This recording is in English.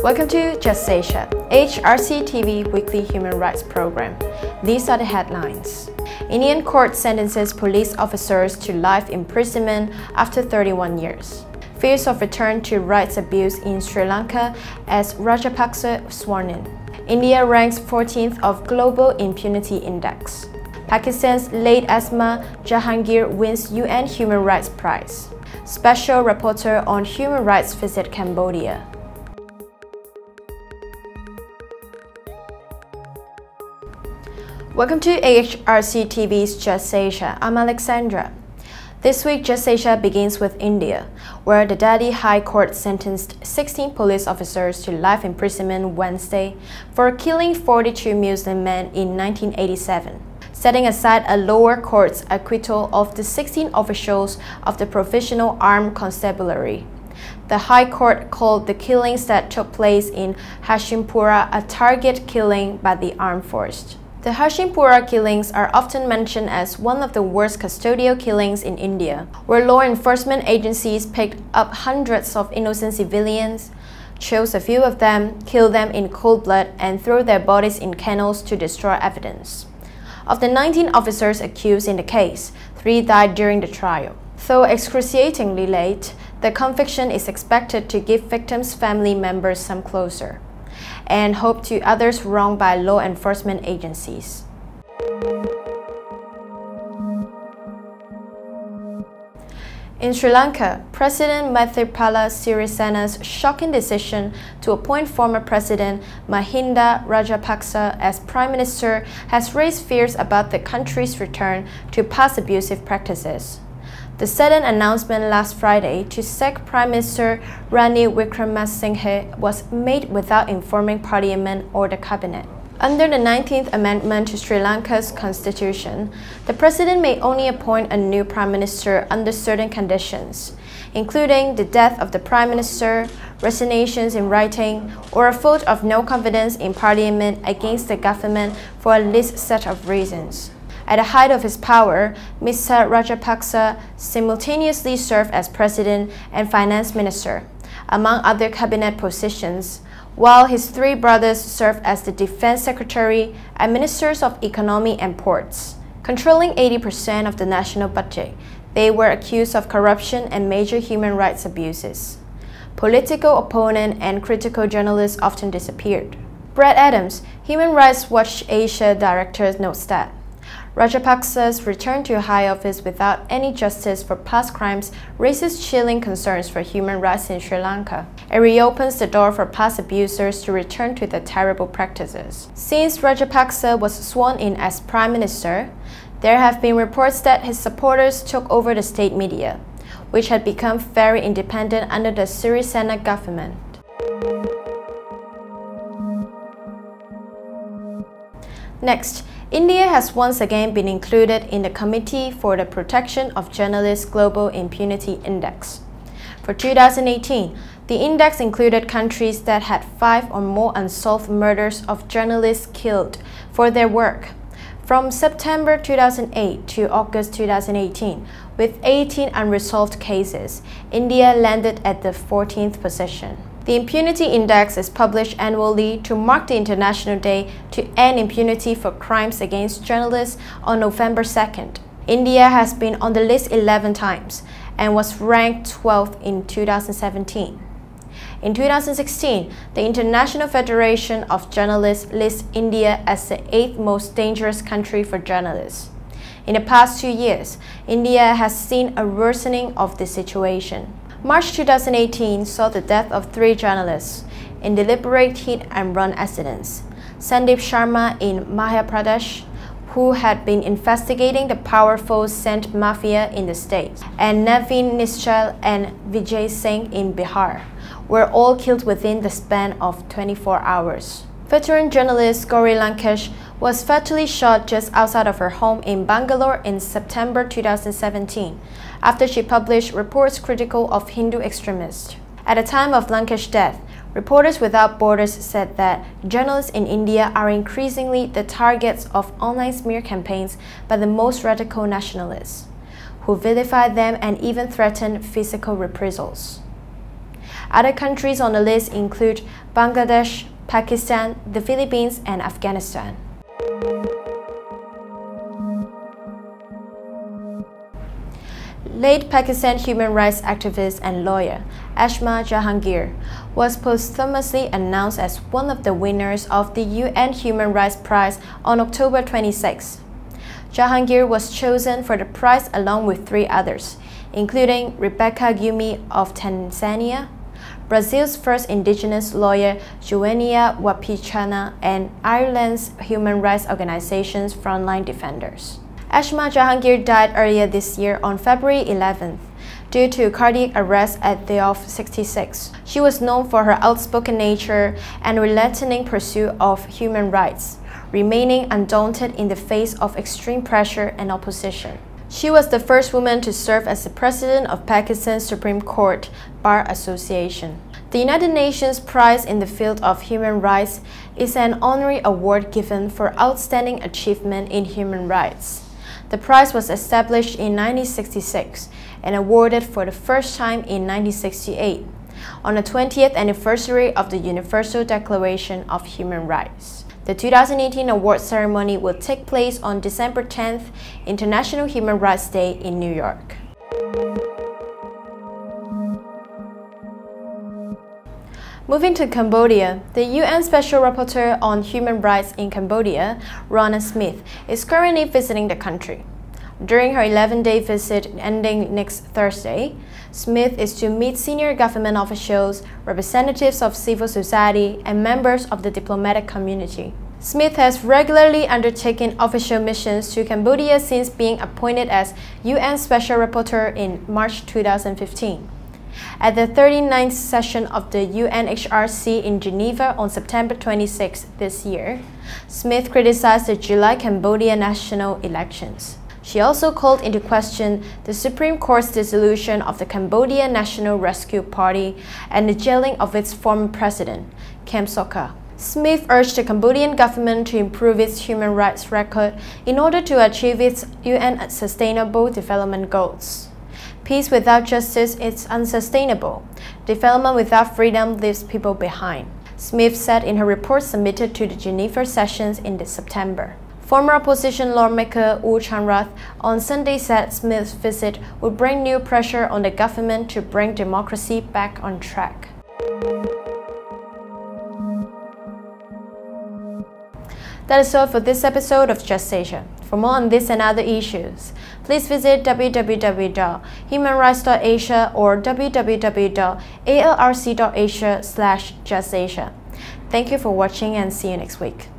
Welcome to Just Asia, AHRC TV weekly human rights program. These are the headlines. Indian court sentences police officers to life imprisonment after 31 years. Fears of return to rights abuse in Sri Lanka as Rajapaksa sworn in. India ranks 14th of Global Impunity Index. Pakistan's late Asma Jahangir wins UN Human Rights Prize. Special reporter on human rights visit Cambodia. Welcome to AHRC TV's Just Asia. I'm Alexandra. This week, Just Asia begins with India, where the Delhi High Court sentenced 16 police officers to life imprisonment Wednesday for killing 42 Muslim men in 1987, setting aside a lower court's acquittal of the 16 officials of the Provincial Armed Constabulary. The High Court called the killings that took place in Hashimpura a target killing by the armed force. The Hashimpura killings are often mentioned as one of the worst custodial killings in India, where law enforcement agencies picked up hundreds of innocent civilians, chose a few of them, killed them in cold blood, and threw their bodies in kennels to destroy evidence. Of the 19 officers accused in the case, 3 died during the trial. Though excruciatingly late, the conviction is expected to give victims' family members some closure and hope to others wronged by law enforcement agencies. In Sri Lanka, President Maithripala Sirisena's shocking decision to appoint former President Mahinda Rajapaksa as Prime Minister has raised fears about the country's return to past abusive practices. The sudden announcement last Friday to sack Prime Minister Ranil Wickremasinghe was made without informing Parliament or the Cabinet. Under the 19th Amendment to Sri Lanka's constitution, the President may only appoint a new Prime Minister under certain conditions, including the death of the Prime Minister, resignations in writing, or a vote of no confidence in Parliament against the government for a list set of reasons. At the height of his power, Mr. Rajapaksa simultaneously served as President and Finance Minister, among other cabinet positions, while his 3 brothers served as the Defense Secretary and Ministers of Economy and Ports. Controlling 80% of the national budget, they were accused of corruption and major human rights abuses. Political opponents and critical journalists often disappeared. Brad Adams, Human Rights Watch Asia Director, notes that Rajapaksa's return to high office without any justice for past crimes raises chilling concerns for human rights in Sri Lanka. It reopens the door for past abusers to return to their terrible practices. Since Rajapaksa was sworn in as Prime Minister, there have been reports that his supporters took over the state media, which had become very independent under the Sirisena government. Next, India has once again been included in the Committee for the Protection of Journalists Global Impunity Index. For 2018, the index included countries that had 5 or more unsolved murders of journalists killed for their work. From September 2008 to August 2018, with 18 unresolved cases, India landed at the 14th position. The Impunity Index is published annually to mark the International Day to End Impunity for Crimes Against Journalists on November 2nd. India has been on the list 11 times and was ranked 12th in 2017. In 2016, the International Federation of Journalists lists India as the 8th most dangerous country for journalists. In the past 2 years, India has seen a worsening of the situation. March 2018 saw the death of 3 journalists in deliberate hit-and-run accidents. Sandeep Sharma in Madhya Pradesh, who had been investigating the powerful scent mafia in the state, and Naveen Nischal and Vijay Singh in Bihar, were all killed within the span of 24 hours. Veteran journalist Gauri Lankesh was fatally shot just outside of her home in Bangalore in September 2017 after she published reports critical of Hindu extremists. At the time of Lankesh's death, Reporters Without Borders said that journalists in India are increasingly the targets of online smear campaigns by the most radical nationalists, who vilify them and even threaten physical reprisals. Other countries on the list include Bangladesh, Pakistan, the Philippines, and Afghanistan. Late Pakistan human rights activist and lawyer Asma Jahangir was posthumously announced as one of the winners of the UN Human Rights Prize on October 26. Jahangir was chosen for the prize along with 3 others, including Rebecca Gyumi of Tanzania, Brazil's first indigenous lawyer Joenia Wapichana, and Ireland's human rights organization's Frontline Defenders. Asma Jahangir died earlier this year on February 11th due to cardiac arrest at the age of 66. She was known for her outspoken nature and relentless pursuit of human rights, remaining undaunted in the face of extreme pressure and opposition. She was the first woman to serve as the president of Pakistan's Supreme Court Bar Association. The United Nations Prize in the field of human rights is an honorary award given for outstanding achievement in human rights. The prize was established in 1966 and awarded for the first time in 1968, on the 20th anniversary of the Universal Declaration of Human Rights. The 2018 award ceremony will take place on December 10th, International Human Rights Day in New York. Moving to Cambodia, the UN Special Rapporteur on Human Rights in Cambodia, Rona Smith, is currently visiting the country. During her 11-day visit ending next Thursday, Smith is to meet senior government officials, representatives of civil society, and members of the diplomatic community. Smith has regularly undertaken official missions to Cambodia since being appointed as UN Special Rapporteur in March 2015. At the 39th session of the AHRC in Geneva on September 26 this year, Smith criticized the July Cambodia national elections. She also called into question the Supreme Court's dissolution of the Cambodia National Rescue Party and the jailing of its former president, Kem Sokha. Smith urged the Cambodian government to improve its human rights record in order to achieve its UN Sustainable Development Goals. Peace without justice is unsustainable. Development without freedom leaves people behind, Smith said in her report submitted to the Geneva sessions in September. Former opposition lawmaker U Chanrath on Sunday said Smith's visit would bring new pressure on the government to bring democracy back on track. That is all for this episode of Just Asia. For more on this and other issues, please visit www.humanrights.asia or www.alrc.asia/justasia. Thank you for watching and see you next week.